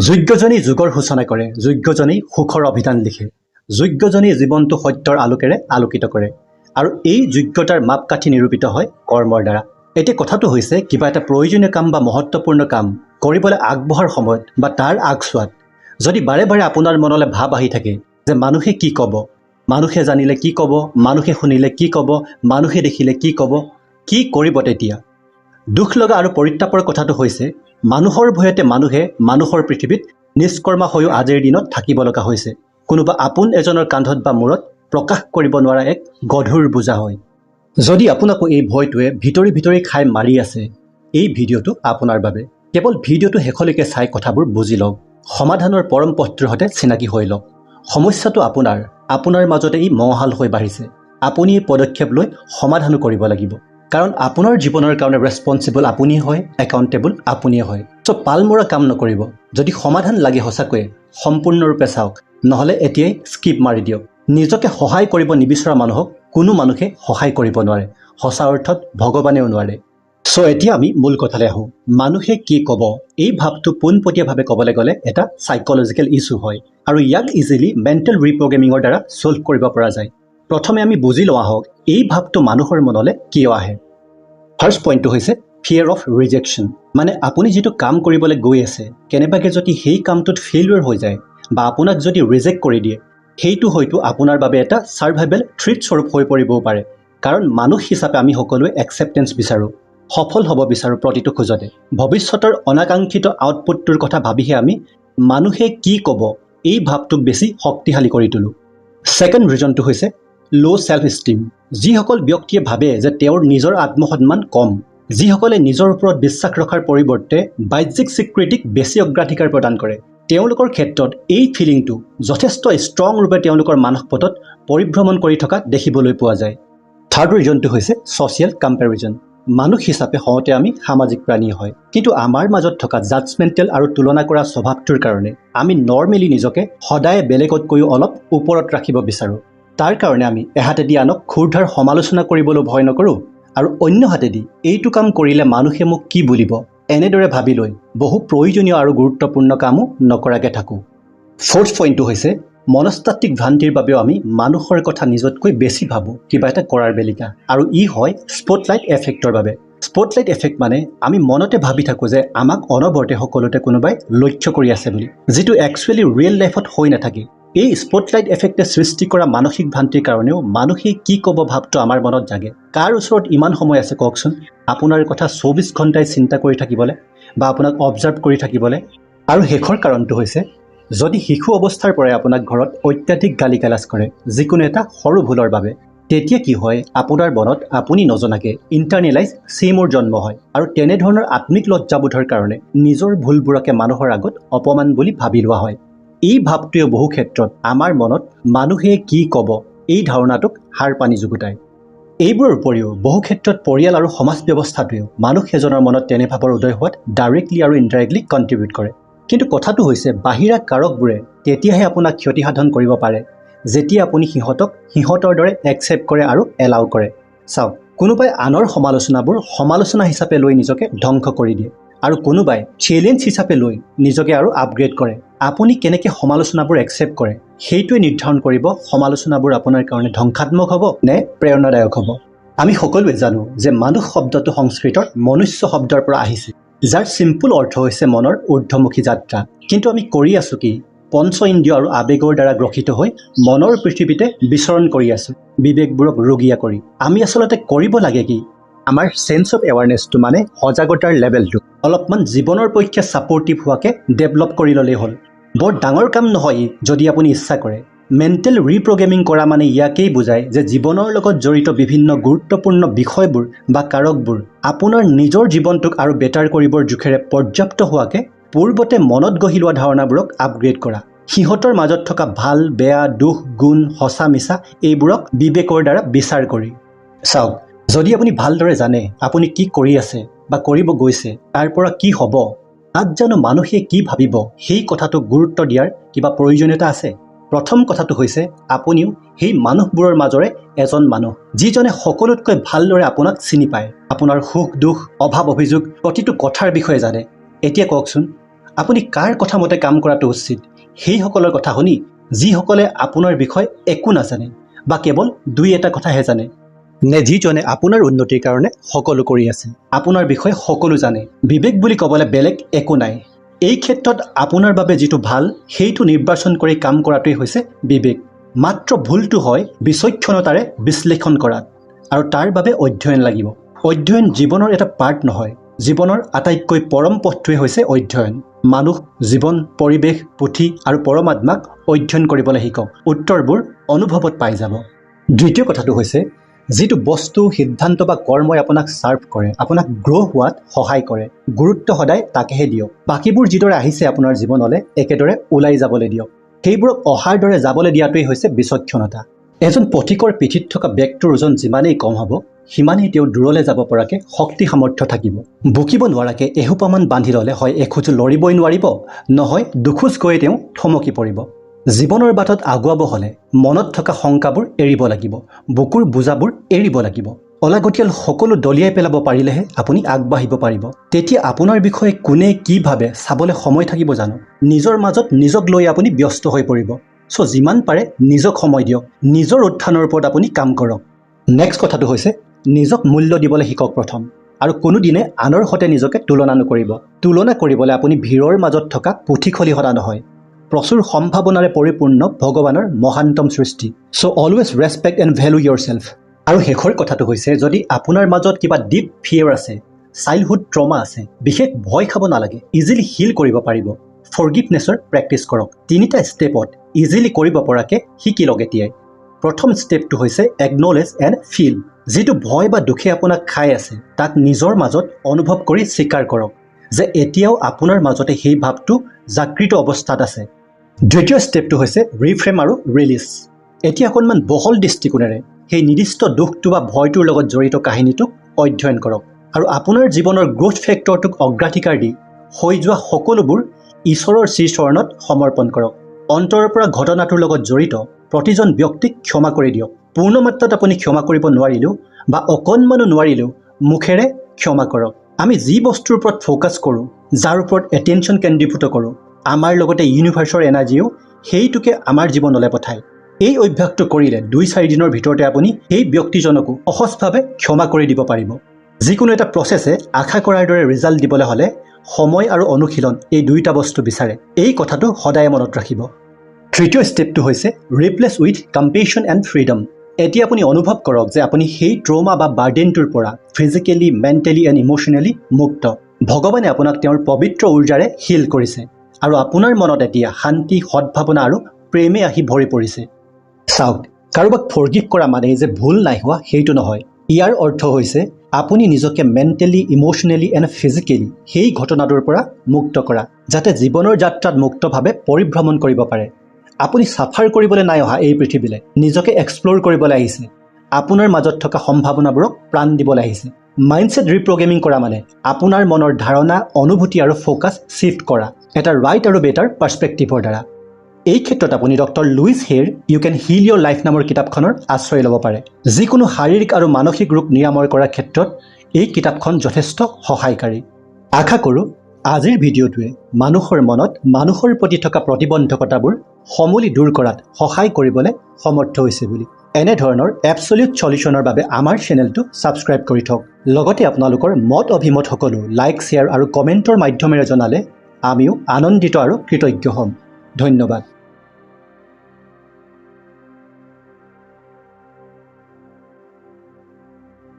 যোগ্যজনেই যুগৰ সূচনা কৰে, যোগ্যজনেই সুখৰ অভিধান লিখে, যোগ্যজনেই জীৱনটো সত্যৰ আলোকেৰে আলোকিত কৰে আৰু এই যোগ্যতাৰ মাপকাঠি নিৰূপিত হয় কৰ্মৰ দ্বাৰা। এতিয়া কথাটো হৈছে কিবা এটা প্ৰয়োজনীয় কাম বা মহত্বপূৰ্ণ কাম কৰিবলৈ আগবঢ়াৰ সময়ত বা তাৰ আগছোৱাত যদি বাৰে বাৰে আপোনাৰ মনলৈ ভাৱ আহি থাকে যে মানুহে কি ক'ব, মানুহে জানিলে কি ক'ব, মানুহে শুনিলে কি ক'ব, মানুহে দেখিলে কি ক'ব, কি কৰিব তেতিয়া? দুখ লগা আৰু পৰিতাপৰ কথাটো হৈছে মানুহৰ ভয়তে মানুহে মানুহৰ পৃথিৱীত নিষ্কৰ্মা হৈও আজিৰ দিনত থাকিব লগা হৈছে। কোনোবা আপোন এজনৰ কান্ধত বা মূৰত প্ৰকাশ কৰিব নোৱাৰা এক গধুৰ বোজা হয়। যদি আপোনাকো এই ভয়টোৱে ভিতৰি ভিতৰি খাই মাৰি আছে, এই ভিডিঅ'টো আপোনাৰ বাবে। কেৱল ভিডিঅ'টো শেষলৈকে চাই কথাবোৰ বুজি লওক, সমাধানৰ পৰম পথটোৰ সৈতে চিনাকি হৈ লওক। সমস্যাটো আপোনাৰ মাজতে ই মঙহাল হৈ বাঢ়িছে। আপুনি এই পদক্ষেপ লৈ সমাধানো কৰিব লাগিব, কাৰণ আপোনাৰ জীৱনৰ কাৰণে ৰেছপনচিবল আপুনিয়ে হয়, একাউণ্টেবল আপুনিয়ে হয়। চ' পালমৰা কাম নকৰিব। যদি সমাধান লাগে সঁচাকৈয়ে সম্পূৰ্ণৰূপে চাওক, নহ'লে এতিয়াই স্কিপ মাৰি দিয়ক। নিজকে সহায় কৰিব নিবিচৰা মানুহক কোনো মানুহে সহায় কৰিব নোৱাৰে, সঁচা অৰ্থত ভগৱানেও নোৱাৰে। চ' এতিয়া আমি মূল কথালৈ আহোঁ। মানুহে কি ক'ব, এই ভাৱটো পোনপটীয়াভাৱে ক'বলৈ গ'লে এটা চাইক'লজিকেল ইছ্যু হয় আৰু ইয়াক ইজিলি মেণ্টেল ৰিপ্ৰগ্ৰেমিঙৰ দ্বাৰা ছল্ভ কৰিব পৰা যায়। প্ৰথমে আমি বুজি লোৱা হওক এই ভাৱটো মানুহৰ মনলৈ কিয় আহে। ফাৰ্ষ্ট পইণ্টটো হৈছে ফিয়াৰ অফ ৰিজেকশ্যন। মানে আপুনি যিটো কাম কৰিবলৈ গৈ আছে, কেনেবাকৈ যদি সেই কামটোত ফেইলিয়ৰ হৈ যায় বা আপোনাক যদি ৰিজেক্ট কৰি দিয়ে, সেইটো হয়তো আপোনাৰ বাবে এটা ছাৰ্ভাইভেল থ্ৰেট স্বৰূপ হৈ পৰিবও পাৰে। কাৰণ মানুহ হিচাপে আমি সকলোৱে একচেপ্টেঞ্চ বিচাৰোঁ, সফল হ'ব বিচাৰোঁ প্ৰতিটো খোজতে। ভৱিষ্যতৰ অনাকাংক্ষিত আউটপুটটোৰ কথা ভাবিহে আমি মানুহে কি ক'ব এই ভাৱটোক বেছি শক্তিশালী কৰি তোলোঁ। ছেকেণ্ড ৰিজনটো হৈছে ল' ছেল্ফ ষ্টিম। যিসকল ব্যক্তিয়ে ভাবে যে তেওঁৰ নিজৰ আত্মসন্মান কম, যিসকলে নিজৰ ওপৰত বিশ্বাস ৰখাৰ পৰিৱৰ্তে বাহ্যিক স্বীকৃতিক বেছি অগ্ৰাধিকাৰ প্ৰদান কৰে, তেওঁলোকৰ ক্ষেত্ৰত এই ফিলিংটো যথেষ্ট ষ্ট্ৰং ৰূপে তেওঁলোকৰ মানসপটত পৰিভ্ৰমণ কৰি থকা দেখিবলৈ পোৱা যায়। থাৰ্ড ৰিজনটো হৈছে ছ'চিয়েল কম্পেৰিজন। মানুহ হিচাপে হওঁতে আমি সামাজিক প্ৰাণী হয়, কিন্তু আমাৰ মাজত থকা জাজমেণ্টেল আৰু তুলনা কৰা স্বভাৱটোৰ কাৰণে আমি নৰ্মেলি নিজকে সদায় বেলেগতকৈও অলপ ওপৰত ৰাখিব বিচাৰোঁ। তাৰ কাৰণে আমি এহাতেদি আনক ক্ষুৰধাৰ সমালোচনা কৰিবলৈ ভয় নকৰোঁ আৰু অন্য হাতেদি এইটো কাম কৰিলে মানুহে মোক কি বুলিব এনেদৰে ভাবি লৈ বহু প্ৰয়োজনীয় আৰু গুৰুত্বপূৰ্ণ কামো নকৰাকৈ থাকোঁ। ফ'ৰ্থ পইণ্টটো হৈছে মনস্তাত্ত্বিক ভ্ৰান্তিৰ বাবেও আমি মানুহৰ কথা নিজতকৈ বেছি ভাবোঁ কিবা এটা কৰাৰ বেলিকা, আৰু ই হয় স্পটলাইট এফেক্টৰ বাবে। স্পটলাইট এফেক্ট মানে আমি মনতে ভাবি থাকোঁ যে আমাক অনবৰতে সকলোতে কোনোবাই লক্ষ্য কৰি আছে বুলি, যিটো একচুৱেলি ৰিয়েল লাইফত হৈ নাথাকে। এই স্পটলাইট এফেক্টে সৃষ্টি কৰা মানসিক ভ্ৰান্তিৰ কাৰণেও মানুহে কি ক'ব ভাৱটো আমাৰ মনত জাগে। কাৰ ওচৰত ইমান সময় আছে কওকচোন আপোনাৰ কথা 24 ঘণ্টাই চিন্তা কৰি থাকিবলৈ বা আপোনাক অবজাৰ্ভ কৰি থাকিবলৈ? আৰু শেষৰ কাৰণটো হৈছে যদি শিশু অৱস্থাৰ পৰাই আপোনাক ঘৰত অত্যাধিক গালি গালাজ কৰে যিকোনো এটা সৰু ভুলৰ বাবে, তেতিয়া কি হয় আপোনাৰ মনত আপুনি নজনাকৈ ইণ্টাৰনেলাইজ ছেমৰ জন্ম হয় আৰু তেনেধৰণৰ আত্মিক লজ্জাবোধৰ কাৰণে নিজৰ ভুলবোৰকে মানুহৰ আগত অপমান বুলি ভাবি লোৱা হয়। এই ভাৱটোৱে বহু ক্ষেত্ৰত আমাৰ মনত মানুহে কি ক'ব এই ধাৰণাটোক হাৰ পানী যুগুতায়। এইবোৰৰ উপৰিও বহু ক্ষেত্ৰত পৰিয়াল আৰু সমাজ ব্যৱস্থাটোৱেও মানুহ এজনৰ মনত তেনে ভাৱৰ উদয় হোৱাত ডাইৰেক্টলি আৰু ইনডাইৰেক্টলি কণ্ট্ৰিবিউট কৰে। কিন্তু কথাটো হৈছে বাহিৰা কাৰকবোৰে তেতিয়াহে আপোনাক ক্ষতিসাধন কৰিব পাৰে যেতিয়া আপুনি সিহঁতক সিহঁতৰ দৰে একচেপ্ট কৰে আৰু এলাউ কৰে। চাওক, কোনোবাই আনৰ সমালোচনাবোৰ সমালোচনা হিচাপে লৈ নিজকে ধ্বংস কৰি দিয়ে আৰু কোনোবাই চেলেঞ্জ হিচাপে লৈ নিজকে আৰু আপগ্ৰেড কৰে। আপুনি কেনেকৈ সমালোচনাবোৰ একচেপ্ট কৰে সেইটোৱে নিৰ্ধাৰণ কৰিব সমালোচনাবোৰ আপোনাৰ কাৰণে ধ্বংসাত্মক হ'ব নে প্ৰেৰণাদায়ক হ'ব। আমি সকলোৱে জানো যে মানুহ শব্দটো সংস্কৃতৰ মনুষ্য শব্দৰ পৰা আহিছে, যাৰ চিম্পুল অৰ্থ হৈছে মনৰ ঊৰ্ধ্বমুখী যাত্ৰা। কিন্তু আমি কৰি আছোঁ কি? পঞ্চ ইন্দ্ৰিয় আৰু আৱেগৰ দ্বাৰা গ্ৰসিত হৈ মনৰ পৃথিৱীতে বিচৰণ কৰি আছোঁ, বিবেকবোৰক ৰুগীয়া কৰি। আমি আচলতে কৰিব লাগে কি? আমাৰ চেন্স অফ এৱাৰনেছটো মানে সজাগতাৰ লেভেলটো অলপমান জীৱনৰ পক্ষে ছাপৰ্টিভ হোৱাকৈ ডেভেলপ কৰি ল'লেই হ'ল। বৰ ডাঙৰ কাম নহয় যদি আপুনি ইচ্ছা কৰে। মেণ্টেল ৰিপ্ৰগ্ৰেমিং কৰা মানে ইয়াকেই বুজায় যে জীৱনৰ লগত জড়িত বিভিন্ন গুৰুত্বপূৰ্ণ বিষয়বোৰ বা কাৰকবোৰ আপোনাৰ নিজৰ জীৱনটোক আৰু বেটাৰ কৰিবৰ জোখেৰে পৰ্যাপ্ত হোৱাকৈ পূৰ্বতে মনত গঢ়ি লোৱা ধাৰণাবোৰক আপগ্ৰেড কৰা। সিহঁতৰ মাজত থকা ভাল বেয়া দোষ গুণ সঁচা মিছা এইবোৰক বিবেকৰ দ্বাৰা বিচাৰ কৰি চাওক। যদি আপুনি ভালদৰে জানে আপুনি কি কৰি আছে বা কৰিব গৈছে তাৰ পৰা কি হ'ব, তাত জানো মানুহে কি ভাবিব সেই কথাটোক গুৰুত্ব দিয়াৰ কিবা প্ৰয়োজনীয়তা আছে? প্ৰথম কথাটো হৈছে আপুনিও সেই মানুহবোৰৰ মাজৰে এজন মানুহ যিজনে সকলোতকৈ ভালদৰে আপোনাক চিনি পায়, আপোনাৰ সুখ দুখ অভাৱ অভিযোগ প্ৰতিটো কথাৰ বিষয়ে জানে। এতিয়া কওকচোন, আপুনি কাৰ কথা মতে কাম কৰাটো উচিত সেইসকলৰ কথা শুনি যিসকলে আপোনাৰ বিষয়ে একো নাজানে বা কেৱল দুই এটা কথাহে জানে, নে যিজনে আপোনাৰ উন্নতিৰ কাৰণে সকলো কৰি আছে, আপোনাৰ বিষয়ে সকলো জানে। বিবেক বুলি ক'বলৈ বেলেগ একো নাই। এই ক্ষেত্ৰত আপোনাৰ বাবে যিটো ভাল সেইটো নিৰ্বাচন কৰি কাম কৰাটোৱেই হৈছে বিবেক। মাত্ৰ ভুলটো হয় বিচক্ষণতাৰে বিশ্লেষণ কৰাত, আৰু তাৰ বাবে অধ্যয়ন লাগিব। অধ্যয়ন জীৱনৰ এটা পাৰ্ট নহয়, জীৱনৰ আটাইতকৈ পৰম পথটোৱে হৈছে অধ্যয়ন। মানুহ, জীৱন, পৰিৱেশ, পুথি আৰু পৰমাত্মাক অধ্যয়ন কৰিবলৈ শিকক। উত্তৰবোৰ অনুভৱত পাই যাব। দ্বিতীয় কথাটো হৈছে যিটো বস্তু, সিদ্ধান্ত বা কৰ্মই আপোনাক চাৰ্ভ কৰে, আপোনাক গ্ৰ' হোৱাত সহায় কৰে, গুৰুত্ব সদায় তাকেহে দিয়ক। বাকীবোৰ যিদৰে আহিছে আপোনাৰ জীৱনলৈ একেদৰে ওলাই যাবলৈ দিয়ক। সেইবোৰক অহাৰ দৰে যাবলৈ দিয়াটোৱেই হৈছে বিচক্ষণতা। এজন পথিকৰ পিঠিত থকা বেগটোৰ ওজন যিমানেই কম হ'ব সিমানেই তেওঁ দূৰলৈ যাব পৰাকৈ শক্তি সামৰ্থ্য থাকিব। বকিব নোৱাৰাকৈ এসোপামান বান্ধি ল'লে হয় এখোজ লৰিবই নোৱাৰিব, নহয় দুখোজ গৈয়ে তেওঁ থমকি পৰিব। জীৱনৰ বাটত আগুৱাব হ'লে মনত থকা শংকাবোৰ এৰিব লাগিব, বুকুৰ বোজাবোৰ এৰিব লাগিব। অলাগতিয়াল সকলো দলিয়াই পেলাব পাৰিলেহে আপুনি আগবাঢ়িব পাৰিব। তেতিয়া আপোনাৰ বিষয়ে কোনে কি ভাবে চাবলৈ সময় থাকিব জানো? নিজৰ মাজত নিজক লৈ আপুনি ব্যস্ত হৈ পৰিব। চ' যিমান পাৰে নিজক সময় দিয়ক, নিজৰ উত্থানৰ ওপৰত আপুনি কাম কৰক। নেক্সট কথাটো হৈছে নিজক মূল্য দিবলৈ শিকক প্ৰথম, আৰু কোনোদিনে আনৰ সৈতে নিজকে তুলনা নকৰিব। তুলনা কৰিবলৈ আপুনি ভিৰৰ মাজত থকা পুথি খলিহনা নহয়, প্ৰচুৰ সম্ভাৱনাৰে পৰিপূৰ্ণ ভগৱানৰ মহান্তম সৃষ্টি। So' always respect and value yourself. আৰু শেষৰ কথাটো হৈছে যদি আপোনাৰ মাজত কিবা ডিপ ফিয়াৰ আছে, চাইল্ডহুড ট্ৰমা আছে, বিশেষ ভয় খাব নালাগে, ইজিলি হিল কৰিব পাৰিব। ফৰগিভনেছৰ প্ৰেক্টিছ কৰক। 3টা ষ্টেপত ইজিলি কৰিব পৰাকৈ শিকি লওক এতিয়াই। প্ৰথম ষ্টেপটো হৈছে একনলেজ এণ্ড ফিল। যিটো ভয় বা দুখে আপোনাক খাই আছে তাক নিজৰ মাজত অনুভৱ কৰি স্বীকাৰ কৰক যে এতিয়াও আপোনাৰ মাজতে সেই ভাৱটো জাগৃত অৱস্থাত আছে। দ্বিতীয় ষ্টেপটো হৈছে ৰিফ্ৰেম আৰু ৰিলিজ। এতিয়া অকণমান বহল দৃষ্টিকোণেৰে সেই নিৰ্দিষ্ট দুখটো বা ভয়টোৰ লগত জড়িত কাহিনীটোক অধ্যয়ন কৰক, আৰু আপোনাৰ জীৱনৰ গ্ৰোথ ফেক্টৰটোক অগ্ৰাধিকাৰ দি হৈ যোৱা সকলোবোৰ ঈশ্বৰৰ শ্ৰীচৰণত সমৰ্পণ কৰক। অন্তৰৰ পৰা ঘটনাটোৰ লগত জড়িত প্ৰতিজন ব্যক্তিক ক্ষমা কৰি দিয়ক। পূৰ্ণমাত্ৰাত আপুনি ক্ষমা কৰিব নোৱাৰিলেও বা অকণমানো নোৱাৰিলেও মুখেৰে ক্ষমা কৰক। আমি যি বস্তুৰ ওপৰত ফ'কাছ কৰোঁ, যাৰ ওপৰত এটেনশ্যন কেন্দ্ৰীভূত কৰোঁ, আমাৰ লগতে ইউনিভাৰ্চৰ এনাৰ্জিও সেইটোকে আমাৰ জীৱনলৈ পঠায়। এই অভ্যাসটো কৰিলে 2-4 দিনৰ ভিতৰতে আপুনি সেই ব্যক্তিজনকো সহজভাৱে ক্ষমা কৰি দিব পাৰিব। যিকোনো এটা প্ৰচেছে আশা কৰাৰ দৰে ৰিজাল্ট দিবলৈ হ'লে সময় আৰু অনুশীলন এই দুইটা বস্তু বিচাৰে। এই কথাটো সদায় মনত ৰাখিব। তৃতীয় ষ্টেপটো হৈছে ৰিপ্লেচ উইথ কম্পেশ্যন এণ্ড ফ্ৰীডম। এতিয়া আপুনি অনুভৱ কৰক যে আপুনি সেই ট্ৰমা বা বাৰ্ডেনটোৰ পৰা ফিজিকেলি, মেণ্টেলি এণ্ড ইম'চনেলি মুক্ত। ভগৱানে আপোনাক তেওঁৰ পবিত্ৰ উৰ্জাৰে হিল কৰিছে, আৰু আপোনাৰ মনত এতিয়া শান্তি, সদ্ভাৱনা আৰু প্ৰেমে আহি ভৰি পৰিছে। চাওক, কাৰোবাক ফৰগিভ কৰা মানে যে ভুল নাই হোৱা সেইটো নহয়। ইয়াৰ অৰ্থ হৈছে আপুনি নিজকে মেণ্টেলি, ইম'চনেলি এণ্ড ফিজিকেলি সেই ঘটনাটোৰ পৰা মুক্ত কৰা, যাতে জীৱনৰ যাত্ৰাত মুক্তভাৱে পৰিভ্ৰমণ কৰিব পাৰে। আপুনি চাফাৰ কৰিবলৈ নাই অহা এই পৃথিৱীলৈ, নিজকে এক্সপ্ল'ৰ কৰিবলৈ আহিছে। আপোনাৰ মাজত থকা সম্ভাৱনাবোৰক প্ৰাণ দিবলৈ আহিছে। মাইণ্ডছেট ৰিপ্ৰগ্ৰেমিং কৰা মানে আপোনাৰ মনৰ ধাৰণা, অনুভূতি আৰু ফ'কাছ শ্বিফ্ট কৰা এটা ৰাইট আৰু বেটাৰ পাৰ্চপেক্টিভৰ দ্বাৰা। এই ক্ষেত্ৰত আপুনি ডক্টৰ লুইচ হেৰ you can heal your life নামৰ কিতাপখনৰ আশ্ৰয় ল'ব পাৰে। যিকোনো শাৰীৰিক আৰু মানসিক ৰোগ নিৰাময় কৰাৰ ক্ষেত্ৰত এই কিতাপখন যথেষ্ট সহায়কাৰী। আশা কৰোঁ আজিৰ ভিডিঅ'টোৱে মানুহৰ মনত মানুহৰ প্ৰতি থকা প্ৰতিবন্ধকতাবোৰ সমূলি দূৰ কৰাত সহায় কৰিবলৈ সমৰ্থ হৈছে বুলি। এনেধৰণৰ এবছলিউট সলিউশ্যনৰ বাবে আমাৰ চেনেলটো ছাবস্ক্ৰাইব কৰি থওক। লগতে আপোনালোকৰ মত অভিমত সকলো লাইক, শ্বেয়াৰ আৰু কমেণ্টৰ মাধ্যমেৰে জনালে আমিও আনন্দিত আৰু কৃতজ্ঞ হ'ম। ধন্যবাদ।